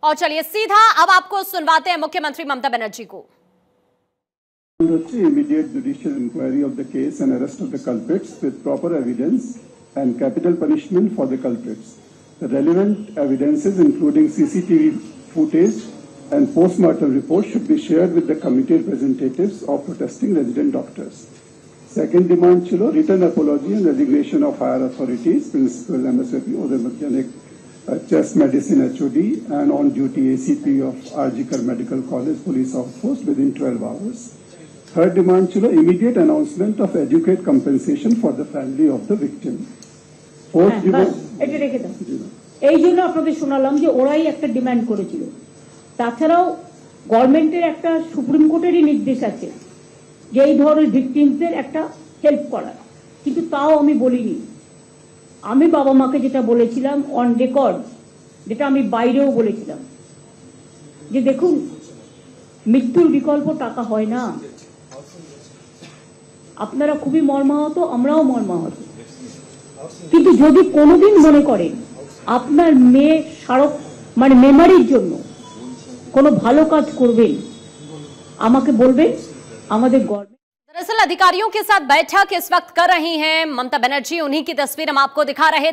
और चलिए सीधा अब आपको सुनवाते हैं मुख्यमंत्री ममता बनर्जी को। Immediate judicial inquiry of the case and arrest of the culprits with proper evidence and capital punishment for the culprits. The relevant evidences including CCTV footage and post-mortem reports should be shared with the committee representatives of protesting resident doctors. Second demand chilo written apology and resignation of higher authorities, Principal MSWP Odemajanik, Chest Medicine HOD and on duty ACP of RGKar Medical College Police Outpost within 12 hours. Third demand chilo immediate announcement of adequate compensation for the family of the victim. Fourth demand এই জন্য আপনাদের শোনালাম যে ওরাই একটা demand করেছিল। তাছাড়াও গভর্নমেন্টের একটা সুপ্রিম কোর্টেরই নির্দেশ আছে যে এই ধরনের ভিকটিমসদের একটা হেল্প করা, কিন্তু তাও আমি বলিনি। আমি বাবা মাকে যেটা বলেছিলাম অন রেকর্ড, যেটা আমি বাইরেও বলেছিলাম যে দেখুন মৃত্যুর বিকল্প টাকা হয় না। আপনারা খুবই মর্মাহত, আমরাও মর্মাহত, কিন্তু যদি কোনোদিন মনে করেন আপনার মেয়ে স্মারক মানে মেমারির জন্য কোনো ভালো কাজ করবেন আমাকে বলবেন। আমাদের গভর্নমেंट दरअसल अधिकारियों के साथ बैठक इस वक्त कर रही हैं ममता बनर्जी, उन्हीं की तस्वीर हम आपको दिखा रहे थे।